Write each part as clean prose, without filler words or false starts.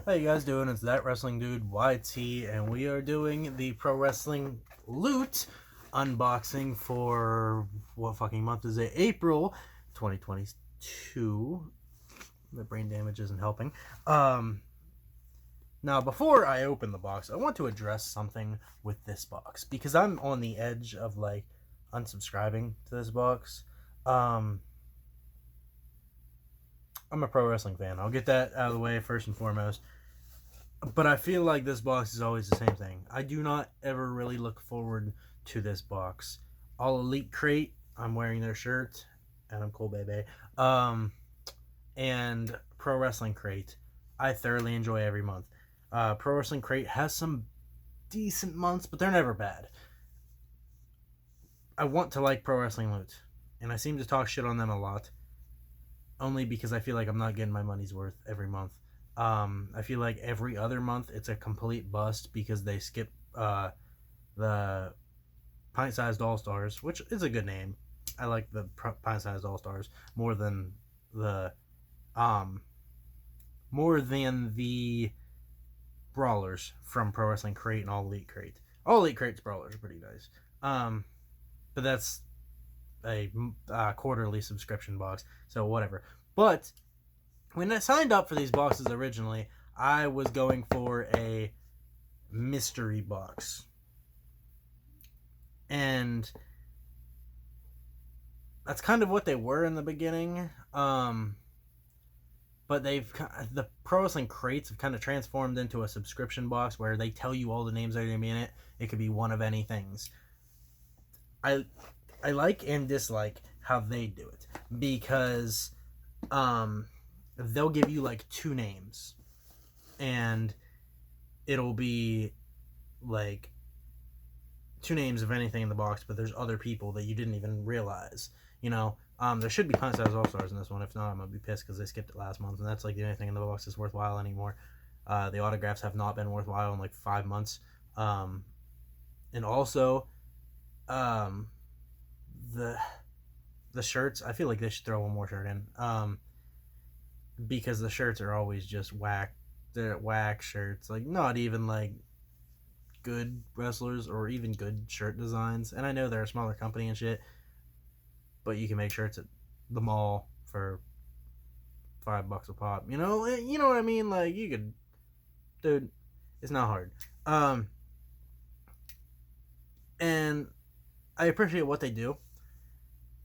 How you guys doing? It's that wrestling dude YT, and we are doing the pro wrestling loot unboxing for what fucking month is it? April 2022. The brain damage isn't helping. Now before I open the box, I want to address something with this box because I'm on the edge of like unsubscribing to this box. I'm a pro wrestling fan. I'll get that out of the way first and foremost. But I feel like this box is always the same thing. I do not ever really look forward to this box. All Elite Crate, I'm wearing their shirt, and I'm cool, baby. And Pro Wrestling Crate, I thoroughly enjoy every month. Pro Wrestling Crate has some decent months, but they're never bad. I want to like Pro Wrestling Loot, and I seem to talk shit on them a lot, only because I feel like I'm not getting my money's worth every month. I feel like every other month it's a complete bust because they skip the Pint-Sized All-Stars, which is a good name. I like the Pint-Sized All-Stars more than the brawlers from Pro Wrestling Crate and All Elite Crate. All Elite Crate's brawlers are pretty nice. But that's a quarterly subscription box, so whatever. But when I signed up for these boxes originally, I was going for a mystery box. And that's kind of what they were in the beginning. But the Pro Wrestling Crates have kind of transformed into a subscription box where they tell you all the names that are going to be in it. It could be one of any things. I like and dislike how they do it because they'll give you like two names and it'll be like two names of anything in the box, but there's other people that you didn't even realize, there should be Pint-Sized All-Stars in this one. If not, I'm gonna be pissed because they skipped it last month, and that's like the only thing in the box that's worthwhile anymore. The autographs have not been worthwhile in like 5 months. And also the shirts, I feel like they should throw one more shirt in, because the shirts are always just whack. They're whack shirts, like not even like good wrestlers or even good shirt designs. And I know they're a smaller company and shit, but you can make shirts at the mall for $5 a pop. You know what I mean? Like you could, dude. It's not hard. And I appreciate what they do.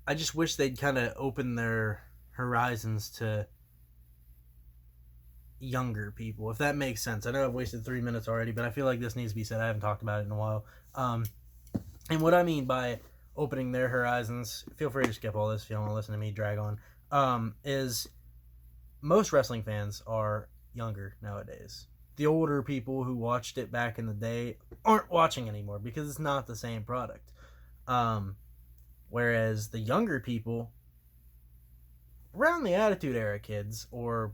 I just wish they'd kind of open their horizons to younger people, if that makes sense. I know I've wasted 3 minutes already, but I feel like this needs to be said. I haven't talked about it in a while. And what I mean by opening their horizons, feel free to skip all this if you don't want to listen to me drag on, is most wrestling fans are younger nowadays. The older people who watched it back in the day aren't watching anymore because it's not the same product. Whereas the younger people, around the Attitude Era kids or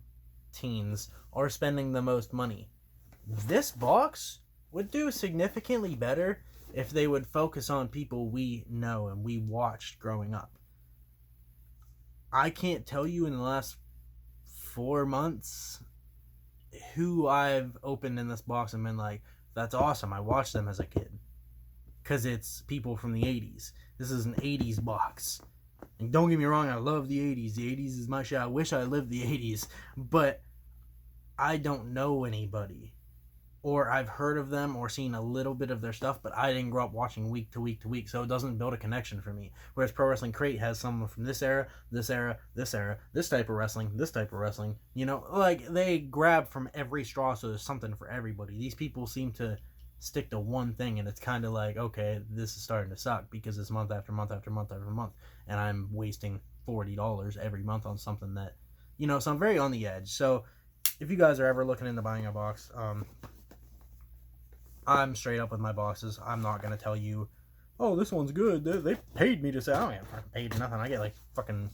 teens, are spending the most money. This box would do significantly better if they would focus on people we know and we watched growing up. I can't tell you in the last 4 months who I've opened in this box and been like, that's awesome, I watched them as a kid. Because it's people from the 80s. This is an 80s box. And don't get me wrong, I love the 80s. The 80s is my shit. I wish I lived the 80s. But I don't know anybody. Or I've heard of them or seen a little bit of their stuff, but I didn't grow up watching week to week to week, so it doesn't build a connection for me. Whereas Pro Wrestling Crate has someone from this era, this era, this era, this type of wrestling, this type of wrestling. Like they grab from every straw, so there's something for everybody. These people seem to stick to one thing, and it's kind of like, okay, this is starting to suck because it's month after month after month after month, and I'm wasting $40 every month on something that, so I'm very on the edge. So if you guys are ever looking into buying a box, I'm straight up with my boxes. I'm not going to tell you, oh, this one's good. They paid me to say, I don't get fucking paid nothing. I get like fucking,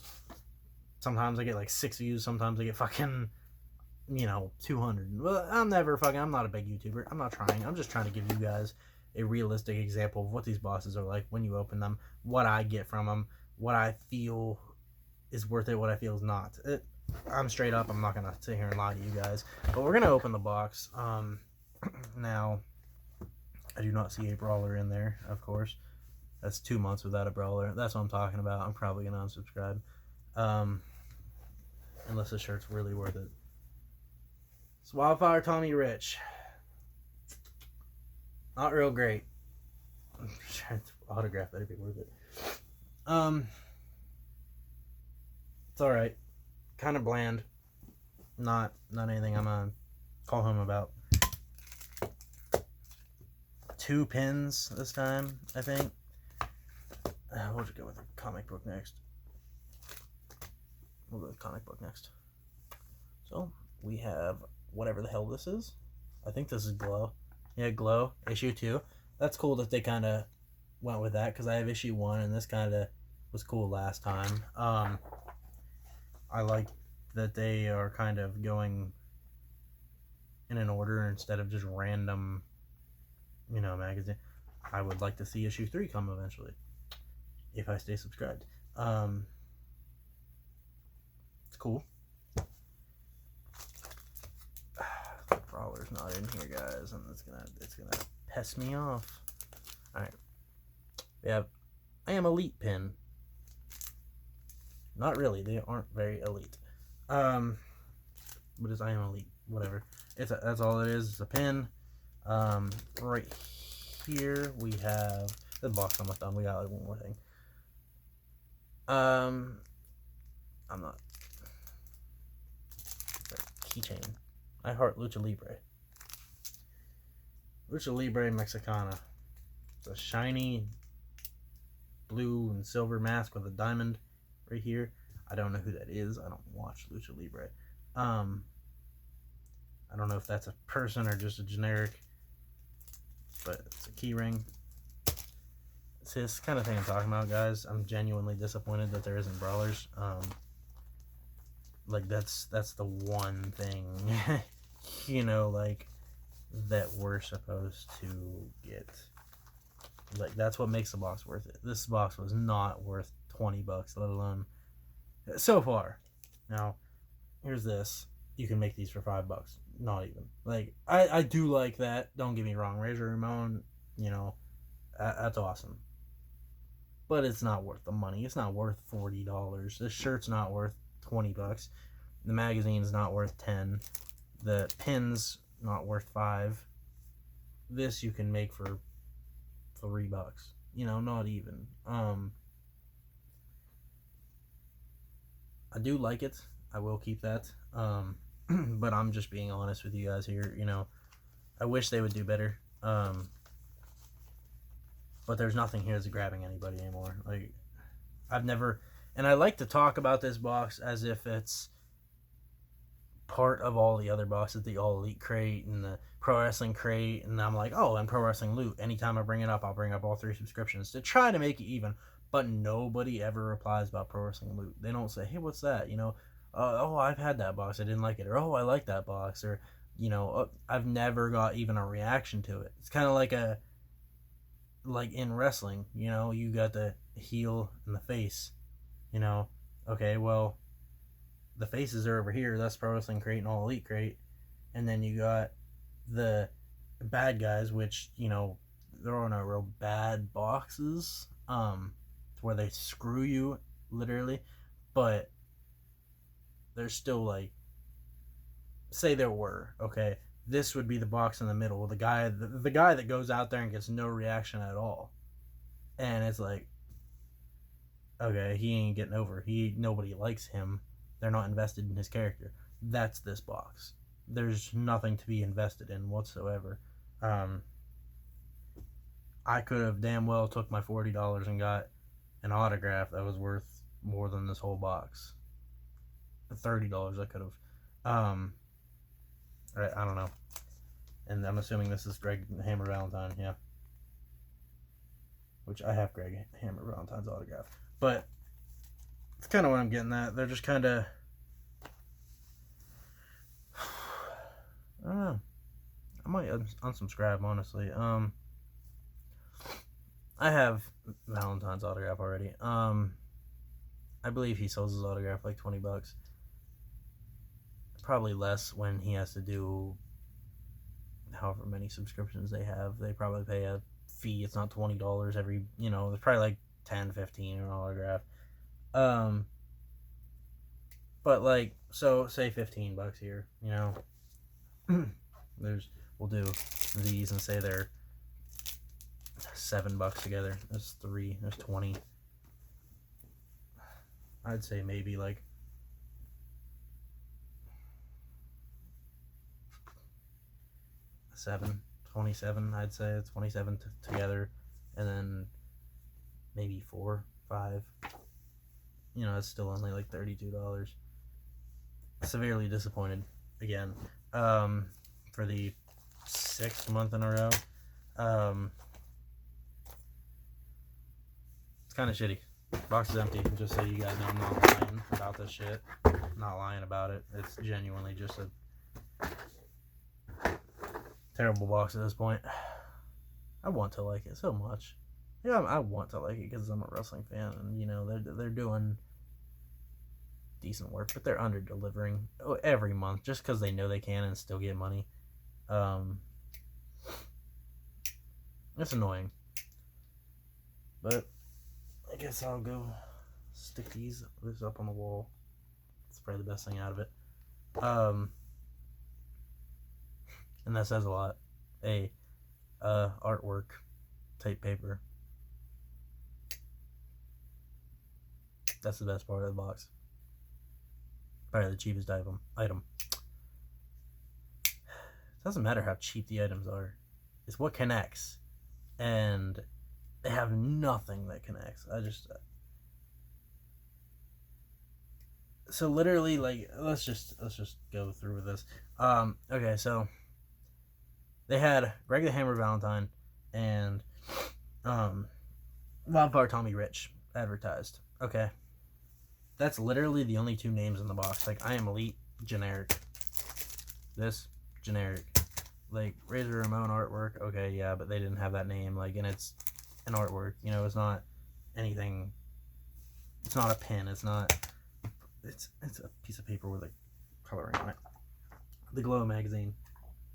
sometimes I get like 6 views, sometimes I get fucking 200. Well, I'm not a big YouTuber. I'm not trying. I'm just trying to give you guys a realistic example of what these boxes are like when you open them, what I get from them, what I feel is worth it, what I feel is not. I'm straight up. I'm not gonna sit here and lie to you guys. But we're gonna open the box. Now, I do not see a brawler in there, of course. That's 2 months without a brawler. That's what I'm talking about. I'm probably gonna unsubscribe. Unless the shirt's really worth it. It's Wildfire Tommy Rich. Not real great. I'm sure its autograph better be worth it. It's alright. Kind of bland. Not anything I'm gonna call home about. 2 pins this time, I think. We'll just go with the comic book next. We'll go with comic book next. So, we have whatever the hell this is. I think this is Glow. Yeah, Glow, issue 2. That's cool that they kind of went with that, because I have issue 1, and this kind of was cool last time. I like that they are kind of going in an order instead of just random, magazine. I would like to see issue 3 come eventually, if I stay subscribed. It's cool. The brawler's not in here, guys, and it's gonna piss me off. All right, we have I Am Elite pin. Not really, they aren't very elite. But it's I Am Elite, whatever. That's all it is. It's a pin. Right here we have the box almost done. We got like one more thing. I'm not. Keychain. I heart Lucha Libre. Lucha Libre Mexicana. It's a shiny blue and silver mask with a diamond right here. I don't know who that is. I don't watch Lucha Libre. I don't know if that's a person or just a generic, but it's a key ring. It's this kind of thing I'm talking about, guys. I'm genuinely disappointed that there isn't brawlers. Like that's the one thing, like that we're supposed to get. Like that's what makes the box worth it. This box was not worth $20, let alone so far. Now, here's this. You can make these for $5. Not even. Like I do like that. Don't get me wrong. Razor Ramon, that's awesome. But it's not worth the money. It's not worth $40. This shirt's not worth $20. The magazine's not worth $10. The pin's not worth $5. This you can make for $3. Not even. I do like it. I will keep that. But I'm just being honest with you guys here. I wish they would do better. But there's nothing here that's grabbing anybody anymore. Like, I've never... And I like to talk about this box as if it's part of all the other boxes, the All Elite crate and the Pro Wrestling crate, and I'm like, oh, and Pro Wrestling Loot. Anytime I bring it up, I'll bring up all 3 subscriptions to try to make it even. But nobody ever replies about Pro Wrestling Loot. They don't say, hey, what's that? Oh, I've had that box, I didn't like it. Or, oh, I like that box. Or, I've never got even a reaction to it. It's kind of like in wrestling, you got the heel and the face, okay, well, the faces are over here. That's Pro Wrestling crate and All Elite crate. And then you got the bad guys, which, they're on a real bad boxes, where they screw you, literally. But there's still, like, say there were, okay, this would be the box in the middle. The guy that goes out there and gets no reaction at all. And it's like, okay, he ain't getting over. Nobody likes him. They're not invested in his character. That's this box. There's nothing to be invested in whatsoever. I could have damn well took my $40 and got an autograph that was worth more than this whole box. $30 I could have. Right, I don't know. And I'm assuming this is Greg Hammer Valentine, yeah. Which I have Greg Hammer Valentine's autograph. But it's kind of what I'm getting at. They're just kind of... I don't know. I might unsubscribe, honestly. I have Valentine's autograph already. I believe he sells his autograph like $20. probably less when he has to do however many subscriptions they have. They probably pay a fee. It's not $20 every, it's probably like 10, 15 an autograph. But like, so say $15 here, we'll do these and say they're $7 together. That's 3. There's 20. I'd say maybe like 27. I'd say it's 27 together, and then maybe 4, 5. It's still only like $32. Severely disappointed again. For the 6th month in a row. It's kind of shitty. Box is empty, just so you guys know I'm not lying about this shit. I'm not lying about it. It's genuinely just a terrible box at this point. I want to like it so much. Yeah, I want to like it because I'm a wrestling fan, and they're doing decent work, but they're under delivering every month just because they know they can and still get money. It's annoying, but I guess I'll go stick this up on the wall. It's probably the best thing out of it. And that says a lot. Artwork type paper. That's the best part of the box. Probably the cheapest item. It doesn't matter how cheap the items are. It's what connects. And they have nothing that connects. So literally, like, let's just go through with this. Okay, so they had Greg the Hammer Valentine and Wildfire Tommy Rich advertised. Okay. That's literally the only 2 names in the box. Like, I Am Elite, generic. This, generic. Like, Razor Ramon artwork, okay, yeah, but they didn't have that name. Like, and it's an artwork. It's not anything. It's not a pin. It's not. It's a piece of paper with a coloring on it. The Glow magazine.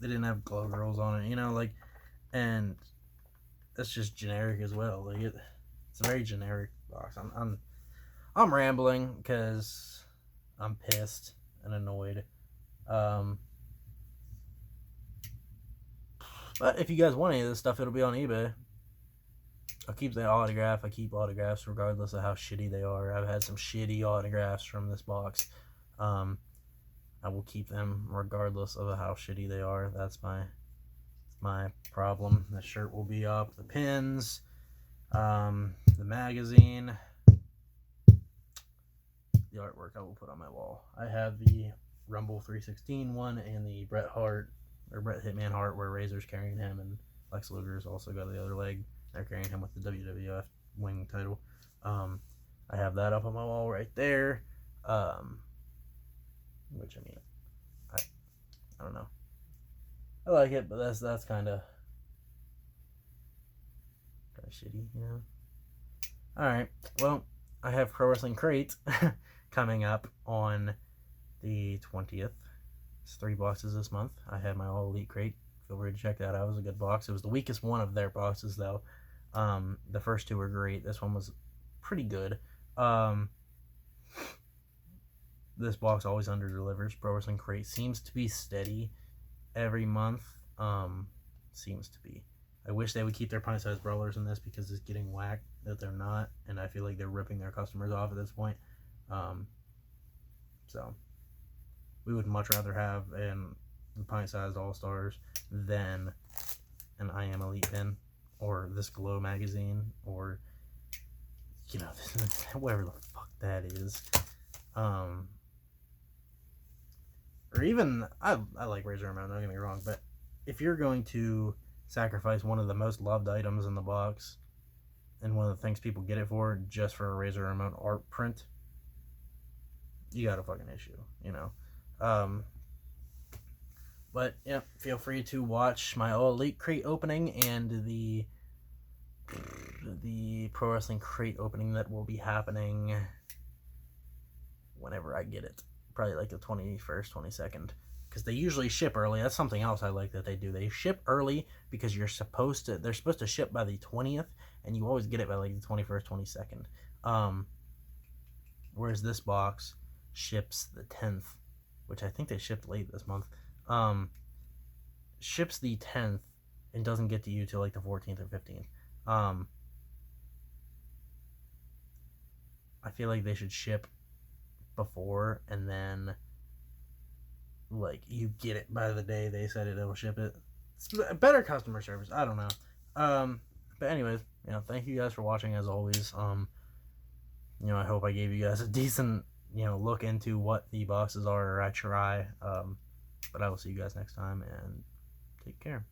They didn't have Glow Girls on it, and that's just generic as well. Like, it's a very generic box. I'm rambling because I'm pissed and annoyed. But if you guys want any of this stuff, it'll be on eBay. I'll keep the autograph. I keep autographs regardless of how shitty they are. I've had some shitty autographs from this box. I will keep them regardless of how shitty they are. That's my problem. The shirt will be up. The pins. The magazine. The artwork I will put on my wall. I have the Rumble 316 one and the Bret Hitman Hart where Razor's carrying him and Lex Luger's also got the other leg. They're carrying him with the WWF wing title. I have that up on my wall right there. Which, I don't know. I like it, but that's kind of shitty, Alright, well, I have Pro Wrestling Crate coming up on the 20th. It's 3 boxes this month. I had my All Elite Crate. Feel free to check that out. It was a good box. It was the weakest one of their boxes, though. The first 2 were great. This one was pretty good. This box always under-delivers. Pro Wrestling Crate seems to be steady every month. Seems to be. I wish they would keep their pint-sized brawlers in this because it's getting whacked that they're not, and I feel like they're ripping their customers off at this point. So we would much rather have the pint-sized All-Stars than an I Am Elite pin or this Glow magazine or whatever the fuck that is. Or even I like Razor Ramon, don't get me wrong, but if you're going to sacrifice one of the most loved items in the box and one of the things people get it for just for a Razor Ramon art print, you got a fucking issue, but yeah, feel free to watch my All Elite Crate opening and the Pro Wrestling Crate opening that will be happening whenever I get it. probably like the 21st, 22nd, because they usually ship early. That's something else I like that they do. They ship early because they're supposed to ship by the 20th, and you always get it by like the 21st, 22nd. Whereas this box ships the 10th, which I think they shipped late this month. Ships the 10th and doesn't get to you till like the 14th or 15th. I feel like they should ship before, and then like you get it by the day they said it'll ship it. It's better customer service. I don't know. But anyways, thank you guys for watching as always. I hope I gave you guys a decent look into what the boxes are, or I try. But I will see you guys next time, and take care.